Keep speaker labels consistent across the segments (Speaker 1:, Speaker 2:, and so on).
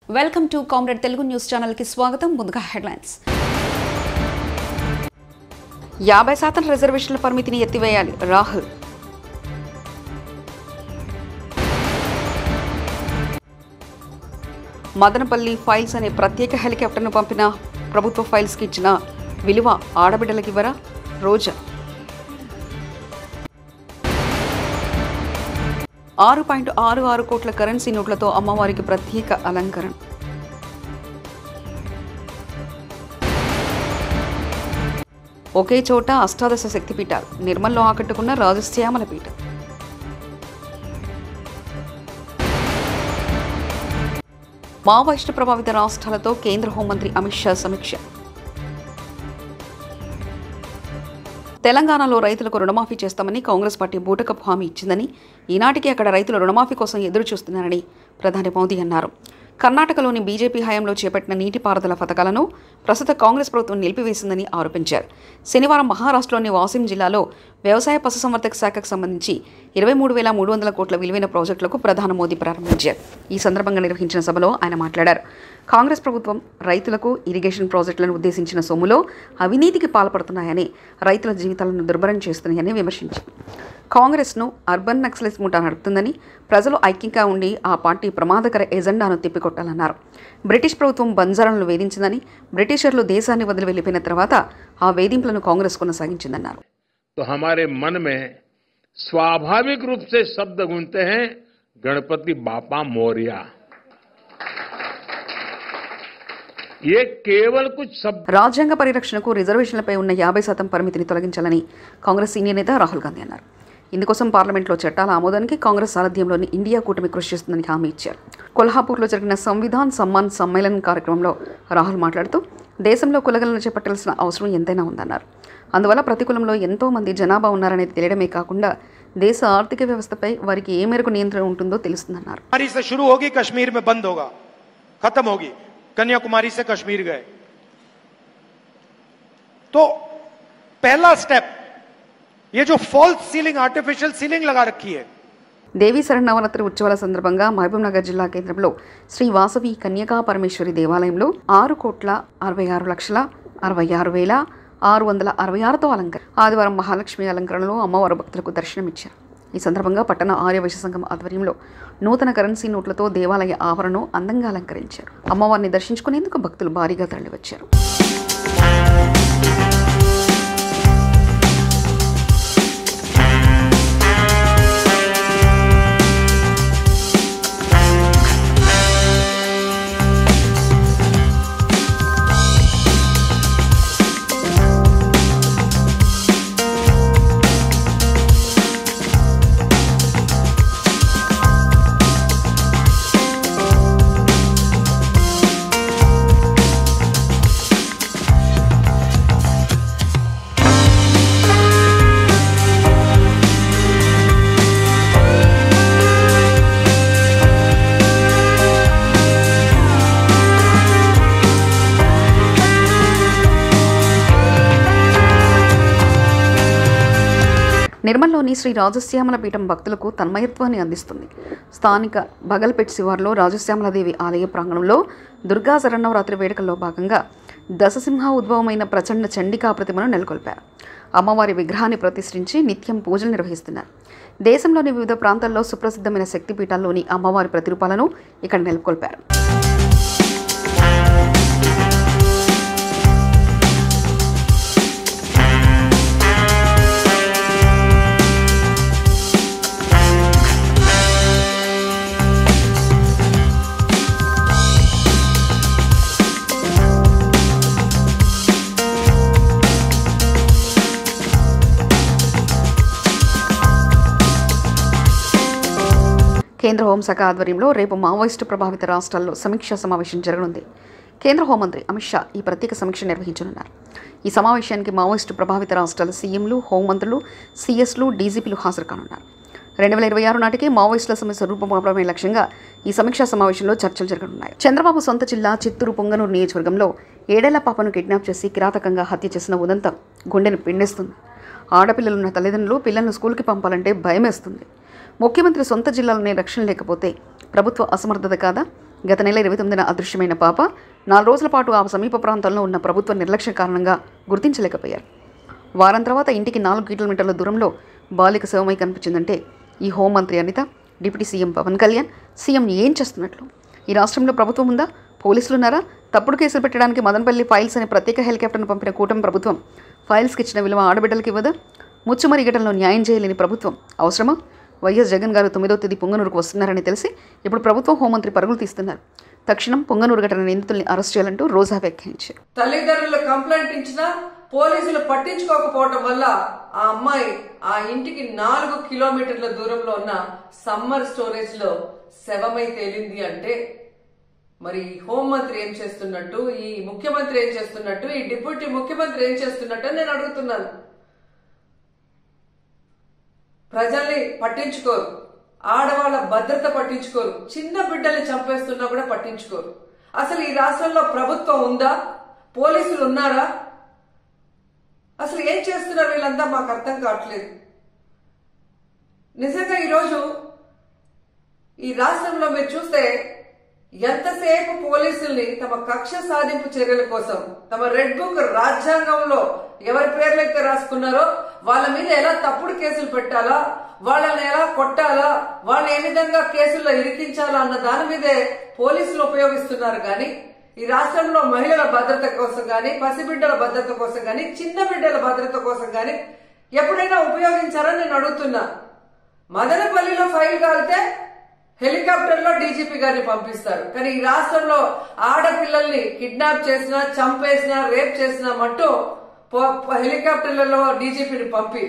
Speaker 1: Welcome to comrade Telugu news channel కి స్వాగతం. ముందుగా హెడ్లైన్స్. 50% రిజర్వేషన్ల పరిమితిని ఎత్తివేయాలి రాహుల్. మదనపల్లి ఫైల్స్ అనే ప్రత్యేక హెలికాప్టర్ను పంపిన ప్రభుత్వ ఫైల్స్కి ఇచ్చిన విలువ ఆడబిడ్డలకి ఇవ్వరా రోజా. 6.66 కోట్ల కరెన్సీ నోట్లతో అమ్మవారికి ప్రత్యేక అలంకరణ. ఒకే చోట అష్టాదశ శక్తిపీఠాలు, నిర్మల్లో ఆకట్టుకున్న రాజశ్యామల పీఠం. మావోయిస్టు ప్రభావిత రాష్ట్రాలతో కేంద్ర హోంమంత్రి అమిత్ షా సమీక్ష. తెలంగాణలో రైతులకు రుణమాఫీ చేస్తామని కాంగ్రెస్ పార్టీ బూటకపు హామీ ఇచ్చిందని, ఈనాటికి అక్కడ రైతులు రుణమాఫీ కోసం ఎదురు చూస్తున్నారని ప్రధాని మోదీ అన్నారు. కర్ణాటకలోని బీజేపీ హయాంలో చేపట్టిన నీటిపారుదల పథకాలను ప్రస్తుత కాంగ్రెస్ ప్రభుత్వం నిలిపివేసిందని ఆరోపించారు. శనివారం మహారాష్ట్రలోని వాసిం జిల్లాలో వ్యవసాయ పశుసంవర్ధక శాఖకు సంబంధించి 23,300 కోట్ల విలువైన ప్రాజెక్టులకు ప్రధాని మోదీ ప్రారంభించారు. ఈ సందర్భంగా నిర్వహించిన సభలో ఆయన మాట్లాడారు. కాంగ్రెస్ ప్రభుత్వం రైతులకు ఇరిగేషన్ ప్రాజెక్టులను ఉద్దేశించిన సొమ్ములో అవినీతికి పాల్పడుతున్నాయని, రైతుల జీవితాలను దుర్భరం చేస్తున్నాయని విమర్శించారు. కాంగ్రెస్ను అర్బన్ నక్సలైట్స్ ముఠా నడుపుతుందని, ప్రజలు ఐక్యంగా ఉండి ఆ పార్టీ ప్రమాదకర ఎజెండాను తిప్పికొట్టాలన్నారు. బ్రిటిష్ ప్రభుత్వం బంజారాలను వేధించిందని, బ్రిటిషర్లు దేశాన్ని వదిలి వెళ్లిపోయిన తర్వాత ఆ వేధింపులను కాంగ్రెస్ కొనసాగించిందన్నారు.
Speaker 2: तो हमारे मन में स्वाभाविक रूप से शब्द गूंजते हैं गणपति बापा मोरया. ये केवल कुछ शब्द.
Speaker 1: రాజ్యాంగ పరిరక్షణకు రిజర్వేషన్లపై ఉన్న 50% పరిమితిని తొలగించాలని కాంగ్రెస్ సీనియర్ నేత రాహుల్ గాంధీ అన్నారు. ఇందుకోసం పార్లమెంట్లో చట్టాల ఆమోదానికి కాంగ్రెస్ సారథ్యంలోని ఇండియా కూటమి కృషి చేస్తుందని హామీ ఇచ్చారు. కొల్హాపూర్లో జరిగిన సంవిధాన్ సమ్మాన్ సమ్మేళనం కార్యక్రమంలో రాహుల్ మాట్లాడుతూ దేశంలో కులగలను చేపట్టాల్సిన అవసరం ఎంతైనా ఉందన్నారు. అందువల్ల ప్రతి కులంలో ఎంతో మంది జనాభా ఉన్నారనేది తెలియడమే కాకుండా దేశ ఆర్థిక వ్యవస్థపై వారికి ఏ మేరకు నియంత్రణ ఉంటుందో తెలుస్తుందన్నారు.
Speaker 3: कश्मीर में बंद होगा, खत्म होगी. कन्याकुमारी से कश्मीर गए तो पहला स्टेप ये जो फॉल्स सीलिंग, आर्टिफिशियल सीलिंग लगा रखी है.
Speaker 1: దేవీ శరన్నవరాత్రి ఉత్సవాల సందర్భంగా మహబూబ్నగర్ జిల్లా కేంద్రంలో శ్రీ వాసవి కన్యకా పరమేశ్వరి దేవాలయంలో 6,66,66,666తో అలంకరణ. ఆదివారం మహాలక్ష్మి అలంకరణలో అమ్మవారు భక్తులకు దర్శనమిచ్చారు. ఈ సందర్భంగా పట్టణ ఆర్యవైశ్య సంఘం ఆధ్వర్యంలో నూతన కరెన్సీ నోట్లతో దేవాలయ ఆవరణను అందంగా అలంకరించారు. అమ్మవారిని దర్శించుకునేందుకు భక్తులు భారీగా తరలివచ్చారు. నిర్మల్లోని శ్రీ రాజశ్యామల పీఠం భక్తులకు తన్మయత్వాన్ని అందిస్తుంది. స్థానిక బగల్పేట్ శివార్లో రాజశ్యామలదేవి ఆలయ ప్రాంగణంలో దుర్గా శరన్నవరాత్రి వేడుకల్లో భాగంగా దశసింహ ఉద్భవమైన ప్రచండ చండికా ప్రతిమను నెలకొల్పారు. అమ్మవారి విగ్రహాన్ని ప్రతిష్ఠించి నిత్యం పూజలు నిర్వహిస్తున్నారు. దేశంలోని వివిధ ప్రాంతాల్లో సుప్రసిద్ధమైన శక్తిపీఠాల్లోని అమ్మవారి ప్రతిరూపాలను ఇక్కడ నెలకొల్పారు. కేంద్ర హోంశాఖ ఆధ్వర్యంలో రేపు మావోయిస్టు ప్రభావిత రాష్ట్రాల్లో సమీక్షా సమావేశం జరగనుంది. కేంద్ర హోంమంత్రి అమిత్ షా ఈ ప్రత్యేక సమీక్ష నిర్వహించనున్నారు. ఈ సమావేశానికి మావోయిస్టు ప్రభావిత రాష్ట్రాల సీఎంలు, హోంమంత్రులు, సీఎస్లు, డీజీపీలు హాజరు కానున్నారు. 2026 నాటికి మావోయిస్టుల సమస్య రూపుమాపడమే లక్ష్యంగా ఈ సమీక్షా సమావేశంలో చర్చలు జరగనున్నాయి. చంద్రబాబు సొంత జిల్లా చిత్తూరు పొంగనూరు నియోజకవర్గంలో 7 ఏళ్ల పాపను కిడ్నాప్ చేసి కిరాతకంగా హత్య చేసిన ఉదంతం గుండెను పిండేస్తుంది. ఆడపిల్లలున్న తల్లిదండ్రులు పిల్లలను స్కూల్కి పంపాలంటే భయమేస్తుంది. ముఖ్యమంత్రి సొంత జిల్లాలోనే రక్షణ లేకపోతే ప్రభుత్వ అసమర్థత కాదా? గత నెల 29న అదృశ్యమైన పాప 4 రోజుల పాటు ఆ సమీప ప్రాంతాల్లో ఉన్న ప్రభుత్వ నిర్లక్ష్య కారణంగా గుర్తించలేకపోయారు. వారం తర్వాత ఇంటికి 4 కిలోమీటర్ల దూరంలో బాలిక శవమై కనిపించిందంటే ఈ హోంమంత్రి Anitha, deputy CM Pawan Kalyan, CM ఏం చేస్తున్నట్లు? ఈ రాష్ట్రంలో ప్రభుత్వం ఉందా? పోలీసులు ఉన్నారా? తప్పుడు కేసులు పెట్టడానికి మదనపల్లి ఫైల్స్ అనే ప్రత్యేక హెలికాప్టర్ను పంపిన కూటమి ప్రభుత్వం ఫైల్స్కి ఇచ్చిన విలువ ఆడబిడ్డలకు ఇవ్వదా? ముచ్చుమరి ఘటనలో న్యాయం చేయలేని ప్రభుత్వం అవసరమా? వైఎస్ జగన్ గారు 9వ తేదీ పొంగనూరుకు వస్తున్నారని తెలిసి ఇప్పుడు ప్రభుత్వం హోంమంత్రి పరుగులు తీస్తున్నారు. తక్షణం పొంగనూరు ఘటన నిందితుల్ని అరెస్ట్ చేయాలంటూ రోజా వ్యాఖ్యానించారు.
Speaker 4: తల్లిదండ్రులు కంప్లైంట్ ఇచ్చినా పోలీసులు పట్టించుకోకపోవడం వల్ల ఆ అమ్మాయి ఆ ఇంటికి 4 కిలోమీటర్ల దూరంలో ఉన్న సమ్మర్ స్టోరేజ్ లో శవమై తేలింది అంటే మరి హోంమంత్రి ఏం చేస్తున్నట్టు, ఈ ముఖ్యమంత్రి ఏం చేస్తున్నట్టు, ఈ డిప్యూటీ ముఖ్యమంత్రి ఏం చేస్తున్నట్టు నేను అడుగుతున్నాను. ప్రజల్ని పట్టించుకోరు, ఆడవాళ్ళ భద్రత పట్టించుకోరు, చిన్న బిడ్డల్ని చంపేస్తున్నా కూడా పట్టించుకోరు. అసలు ఈ రాష్ట్రంలో ప్రభుత్వం ఉందా? పోలీసులు ఉన్నారా? అసలు ఏం చేస్తున్నారు వీళ్ళంతా? మాకు అర్థం కావట్లేదు. నిజంగా ఈరోజు ఈ రాష్ట్రంలో మీరు చూస్తే ఎంతసేపు పోలీసుల్ని తమ కక్ష సాధింపు చర్యల కోసం, తమ రెడ్ బుక్ రాజ్యాంగంలో ఎవరి పేర్లైతే రాసుకున్నారో వాళ్ళ మీద ఎలా తప్పుడు కేసులు పెట్టాలా, వాళ్ళని ఎలా కొట్టాలా, వాళ్ళని ఏ విధంగా కేసుల్లో ఇరికించాలా అన్న దాని మీదే పోలీసులు ఉపయోగిస్తున్నారు. కానీ ఈ రాష్ట్రంలో మహిళల భద్రత కోసం గాని, పసిబిడ్డల భద్రత కోసం గాని, చిన్న బిడ్డల భద్రత కోసం గాని ఎప్పుడైనా ఉపయోగించారని నేను అడుగుతున్నా. మదనపల్లిలో ఫైల్ కాలితే హెలికాప్టర్ లో డీజీపీ గారిని పంపిస్తారు. కానీ ఈ రాష్ట్రంలో ఆడపిల్లల్ని కిడ్నాప్ చేసినా, చంపేసినా, రేప్ చేసినా మట్టు హెలికాప్టర్లలో డీజీపీని పంపి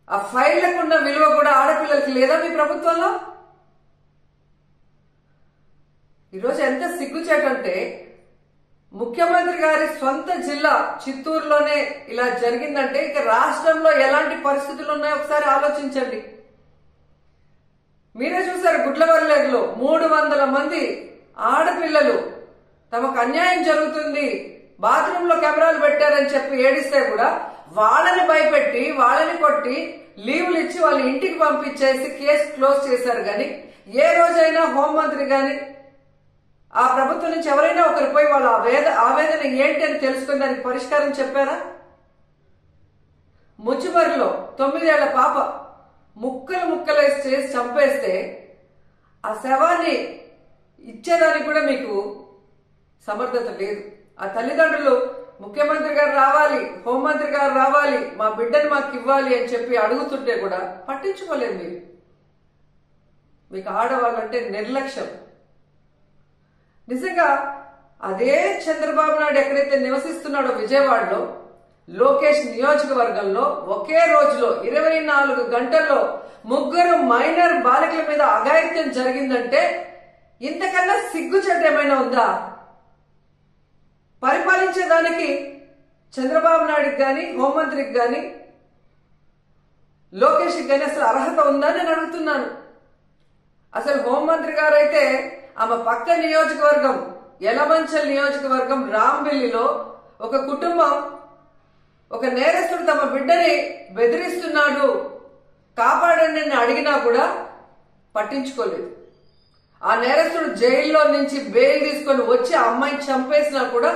Speaker 4: ఆ ఫైళ్లకు ఉన్న విలువ కూడా ఆడపిల్లలకి లేదా మీ ప్రభుత్వంలో? ఈరోజు ఎంత సిగ్గుచేటంటే ముఖ్యమంత్రి గారి సొంత జిల్లా చిత్తూరులోనే ఇలా జరిగిందంటే ఇక రాష్ట్రంలో ఎలాంటి పరిస్థితులు ఉన్నాయో ఒకసారి ఆలోచించండి. మీరే చూసారు, గుడ్లవల్లేరులో 300 మంది ఆడపిల్లలు తమకు అన్యాయం జరుగుతుంది, బాత్రూంలో కెమెరాలు పెట్టారని చెప్పి ఏడిస్తే కూడా వాళ్ళని భయపెట్టి, వాళ్ళని కొట్టి, లీవులు ఇచ్చి వాళ్ళ ఇంటికి పంపించేసి కేసు క్లోజ్ చేశారు. కానీ ఏ రోజైనా హోంమంత్రి గాని ఆ ప్రభుత్వం నుంచి ఎవరైనా ఒకరు పోయి వాళ్ళ ఆవేదన ఏంటి అని తెలుసుకుని దానికి పరిష్కారం చెప్పారా? ముచ్చుమరిలో 9 ఏళ్ల పాప ముక్కలు చేసి చంపేస్తే ఆ శవాన్ని ఇచ్చేదానికి కూడా మీకు సమర్థత లేదు. ఆ తల్లిదండ్రులు ముఖ్యమంత్రి గారు రావాలి, హోంమంత్రి గారు రావాలి, మా బిడ్డను మాకు ఇవ్వాలి అని చెప్పి అడుగుతుంటే కూడా పట్టించుకోలేదు మీరు. మీకు ఆడవాళ్ళంటే నిర్లక్ష్యం. నిజంగా అదే చంద్రబాబు నాయుడు ఎక్కడైతే నివసిస్తున్నాడో విజయవాడలో లోకేష్ నియోజకవర్గంలో ఒకే రోజులో 24 గంటల్లో 3 మైనర్ బాలికల మీద అఘాయిత్యం జరిగిందంటే ఇంతకన్నా సిగ్గుచేటు ఏమైనా ఉందా? పరిపాలించేదానికి చంద్రబాబు నాయుడికి గాని, హోంమంత్రికి గాని, లోకేష్కి గాని అసలు అర్హత ఉందా నేను అడుగుతున్నాను. అసలు హోంమంత్రి గారు అయితే ఆమె పక్క నియోజకవర్గం యలమంచల్ నియోజకవర్గం రాంబిల్లిలో ఒక కుటుంబం ఒక నేరస్తుడు తమ బిడ్డని బెదిరిస్తున్నాడు, కాపాడండి అని అడిగినా కూడా పట్టించుకోలేదు. ఆ నేరస్తుడు జైల్లో నుంచి బెయిల్ తీసుకొని వచ్చి ఆ అమ్మాయిని చంపేసినా కూడా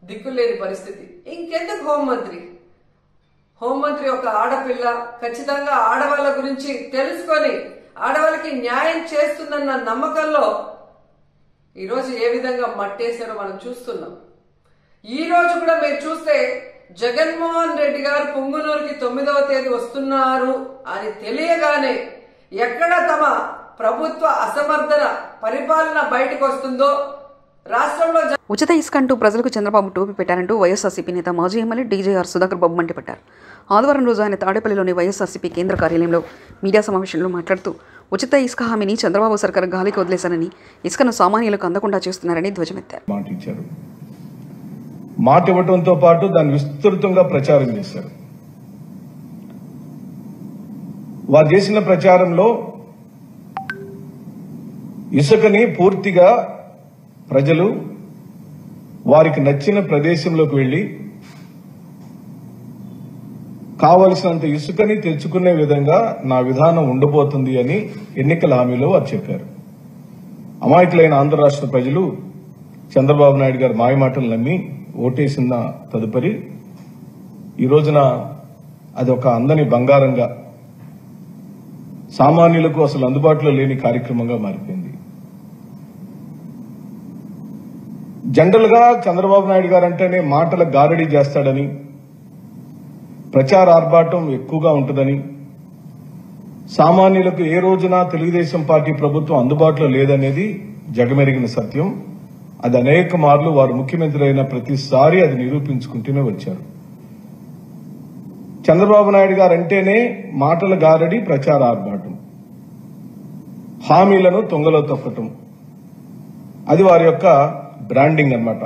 Speaker 4: దిక్కులేని పరిస్థితి. ఇంకెందుకు హోంమంత్రి? హోంమంత్రి ఒక ఆడపిల్ల, ఖచ్చితంగా ఆడవాళ్ళ గురించి తెలుసుకొని ఆడవాళ్ళకి న్యాయం చేస్తుందన్న నమ్మకంలో ఈరోజు ఏ విధంగా మట్టేశారో మనం చూస్తున్నాం. ఈ రోజు కూడా మీరు చూస్తే జగన్మోహన్ రెడ్డి గారు పొంగునూరుకి 9వ తేదీ వస్తున్నారు అని తెలియగానే ఎక్కడ తమ ప్రభుత్వ అసమర్థన పరిపాలన బయటకు వస్తుందో రాష్ట్రంలో
Speaker 1: ఉచిత ఇసుక అంటూ ప్రజలకు చంద్రబాబు టోపీ పెట్టారంటూ వైఎస్ఆర్సీపీ నేత మాజీ ఎమ్మెల్యే డీజేఆర్ సుధాకర్ బాబు మండిపడ్డారు. ఆదివారం రోజు ఆయన తాడేపల్లిలోని వైఎస్ఆర్సీపీ కేంద్ర కార్యాలయంలో మీడియా సమావేశంలో మాట్లాడుతూ ఉచిత ఇసుక హామీని చంద్రబాబు సర్కారు గాలికి వదిలేశారని, ఇసుకను సామాన్యులకు అందకుండా చేస్తున్నారని ధ్వజమెత్తారు.
Speaker 5: మాట ఇవ్వడంతో పాటు దాన్ని విస్తృతంగా ప్రచారం చేశారు. వారు చేసిన ప్రచారంలో ఇసుకని పూర్తిగా ప్రజలు వారికి నచ్చిన ప్రదేశంలోకి వెళ్లి కావలసినంత ఇసుకని తెచ్చుకునే విధంగా నా విధానం ఉండబోతుంది అని ఎన్నికల హామీలో వారు చెప్పారు. అమాయకులైన ఆంధ్ర రాష్ట్ర ప్రజలు చంద్రబాబు నాయుడు గారి మాయమాటలు నమ్మి ఓటేసిన తదుపరి ఈ రోజున అది ఒక అందని బంగారంగా సామాన్యులకు అసలు అందుబాటులో లేని కార్యక్రమంగా మారిపోయింది. జనరల్ గా చంద్రబాబు నాయుడు గారు అంటేనే మాటల గారడీ చేస్తాడని, ప్రచార ఆర్భాటం ఎక్కువగా ఉంటుందని, సామాన్యులకు ఏ రోజున తెలుగుదేశం పార్టీ ప్రభుత్వం అందుబాటులో లేదనేది జగమెరిగిన సత్యం. అది అనేక మార్లు వారు ముఖ్యమంత్రి అయిన ప్రతిసారి అది నిరూపించుకుంటూనే వచ్చారు. చంద్రబాబు నాయుడు గారు అంటేనే మాటల గారడి, ప్రచార ఆర్భాటం, హామీలను తొంగలో తొక్కటం, అది వారి యొక్క బ్రాండింగ్ అన్నమాట.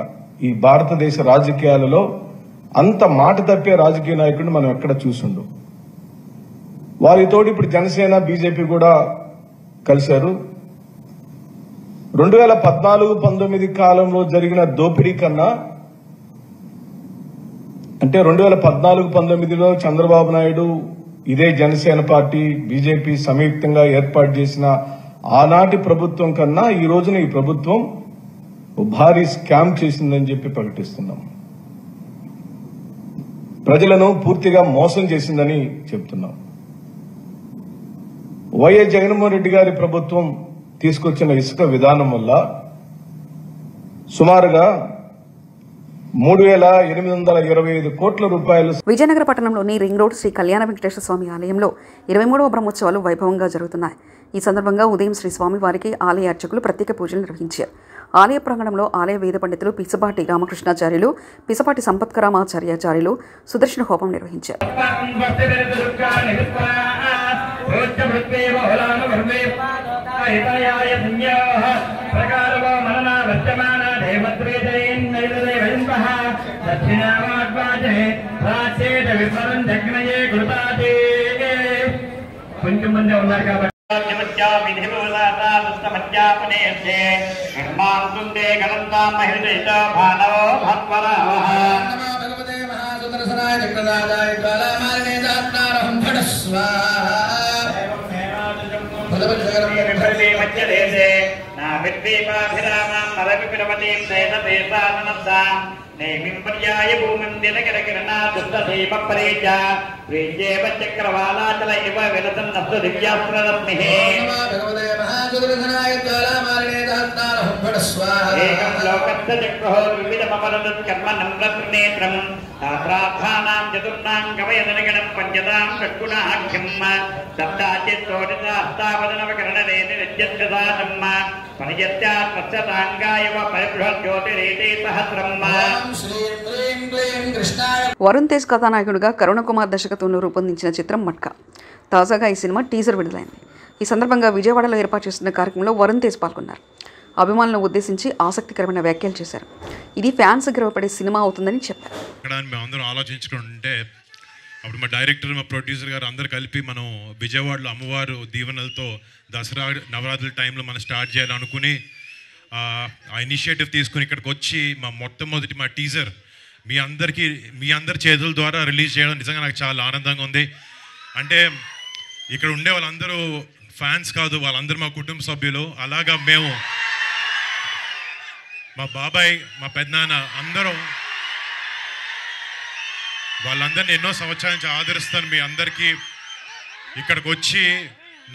Speaker 5: ఈ భారతదేశ రాజకీయాలలో అంత మాట తప్పే రాజకీయ నాయకుడిని మనం ఎక్కడ చూసుండు. వారితోటి ఇప్పుడు జనసేన, బీజేపీ కూడా కలిశారు. 2014-19 కాలంలో జరిగిన దోపిడీ కన్నా, అంటే 2014-19లో చంద్రబాబు నాయుడు ఇదే జనసేన పార్టీ, బీజేపీ సంయుక్తంగా ఏర్పాటు చేసిన ఆనాటి ప్రభుత్వం కన్నా ఈ రోజున ఈ ప్రభుత్వం భారీ స్కామ్ చేసిందని చెప్పి ప్రకటిస్తున్నాం. ప్రజలను పూర్తిగా మోసం చేసిందని చెప్తున్నాం. వైఎస్ జగన్మోహన్ రెడ్డి గారి ప్రభుత్వం తీసుకొచ్చిన ఇసుక విధానం వల్ల సుమారుగా 3,825 కోట్ల రూపాయలు.
Speaker 1: విజయనగర పట్టణంలోని రింగ్ రోడ్ శ్రీ కళ్యాణ వెంకటేశ్వర స్వామి ఆలయంలో 23వ బ్రహ్మోత్సవాలు వైభవంగా జరుగుతున్నాయి. ఈ సందర్భంగా ఉదయం శ్రీ స్వామి వారికి ఆలయ అర్చకులు ప్రత్యేక పూజలు నిర్వహించారు. ఆలయ ప్రాంగణంలో ఆలయ వేద పండితులు పిసపాటి రామకృష్ణాచార్యులు, పిసపాటి సంపత్కరామాచార్యాచార్యులు సుదర్శన హోమం నిర్వహించారు.
Speaker 6: కొంచెం మంది ఉన్నారు కాబట్టి నేమింపర్యాయ భూమిం దినకరకిరణా దుర్దీప పరేచ ప్రేజేవ చక్రవాలాచల ఇవ విలసన్నస్సు దివ్యాస్త్రరత్నిః భగవతే మహాసుదర్శనాయ జ్వాలామాలినే దహత్తారహం ఫడస్వాహ ఏకం లోకస్య చక్రో వివిధమపరదత్ కర్మ నమ్రత్నేత్రం తాత్రార్థానాం చతుర్నాం గవయదనగణం పంచదాం షట్గుణాఖ్యం సప్తాచిత్తోటితాస్తావదనవకరణరేతి నిత్యస్యదానమ్మ పరిజత్యాత్మస్యతాంగాయవ పరిబృహజ్యోతిరేతే సహస్రమ్మ.
Speaker 1: వరుణ్ తేజ్ కథానాయకుడిగా కరుణ కుమార్ దర్శకత్వంలో రూపొందించిన చిత్రం మట్కా. తాజాగా ఈ సినిమా టీజర్ విడుదలైంది. ఈ సందర్భంగా విజయవాడలో ఏర్పాటు చేస్తున్న కార్యక్రమంలో వరుణ్ తేజ్ పాల్గొన్నారు. అభిమానులను ఉద్దేశించి ఆసక్తికరమైన వ్యాఖ్యలు చేశారు. ఇది ఫ్యాన్స్ గర్వపడే సినిమా అవుతుందని చెప్పారు.
Speaker 7: మేమందరం ఆలోచించుకుంటే అప్పుడు మా డైరెక్టర్, మా ప్రొడ్యూసర్ గారు అందరు కలిపి మనం విజయవాడలో అమ్మవారు దీవెనలతో దసరా నవరాత్రుల టైంలో మనం స్టార్ట్ చేయాలనుకుని ఆ ఇనిషియేటివ్ తీసుకుని ఇక్కడికి వచ్చి మొట్టమొదటి మా టీజర్ మీ అందరి చేతుల ద్వారా రిలీజ్ చేయడం నిజంగా నాకు చాలా ఆనందంగా ఉంది. అంటే ఇక్కడ ఉండే వాళ్ళందరూ ఫ్యాన్స్ కాదు, వాళ్ళందరూ మా కుటుంబ సభ్యులు. అలాగా మేము, మా బాబాయ్, మా పెద్దనాన్న అందరం వాళ్ళందరినీ ఎన్నో సంవత్సరాల నుంచి ఆదరిస్తాను. మీ అందరికీ ఇక్కడికి వచ్చి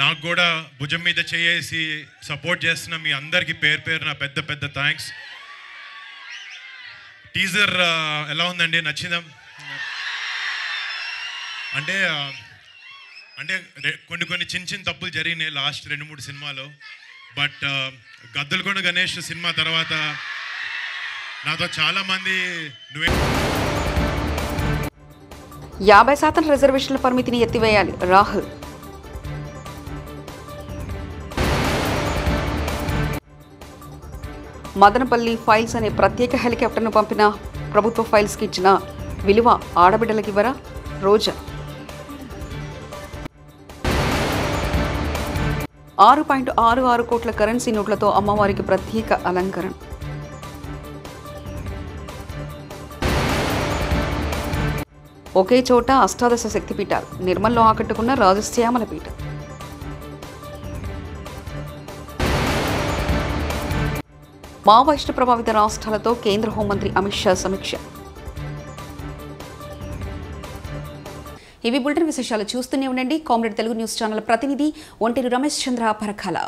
Speaker 7: నాకు కూడా భుజం మీద చేసి సపోర్ట్ చేస్తున్న మీ అందరికీ పేరు పేరున పెద్ద పెద్ద థ్యాంక్స్. టీజర్ ఎలా ఉందండి? నచ్చిందా? అంటే కొన్ని చిన్న తప్పులు జరిగినాయి లాస్ట్ 2-3 సినిమాలో. బట్ గద్దలకొండ గణేష్ సినిమా తర్వాత నాతో చాలామంది
Speaker 1: 50% రిజర్వేషన్ల పరిమితిని ఎత్తివేయాలి రాహుల్. మదనపల్లి ఫైల్స్ అనే ప్రత్యేక హెలికాప్టర్ను పంపిన ప్రభుత్వ ఫైల్స్కి ఇచ్చిన విలువ ఆడబిడ్డలకి ఇవ్వరా? రోజా 6.66 కోట్ల కరెన్సీ నోట్లతో అమ్మవారికి ప్రత్యేక అలంకరణ. ఒకే చోట అష్టాదశ శక్తిపీఠాలు. నిర్మల్లో ఆకట్టుకున్న రాజశ్యామల పీఠం. మావోయిస్టు ప్రభావిత రాష్ట్రాలతో కేంద్ర హోంమంత్రి అమిత్ షా సమీక్ష. ఇవి బులెటిన్ విశేషాలు. చూస్తూనే ఉండండి కామ్రేడ్ తెలుగు న్యూస్ ఛానల్ ప్రతినిధి ఒంటేరు రమేష్ చంద్ర పరకాల.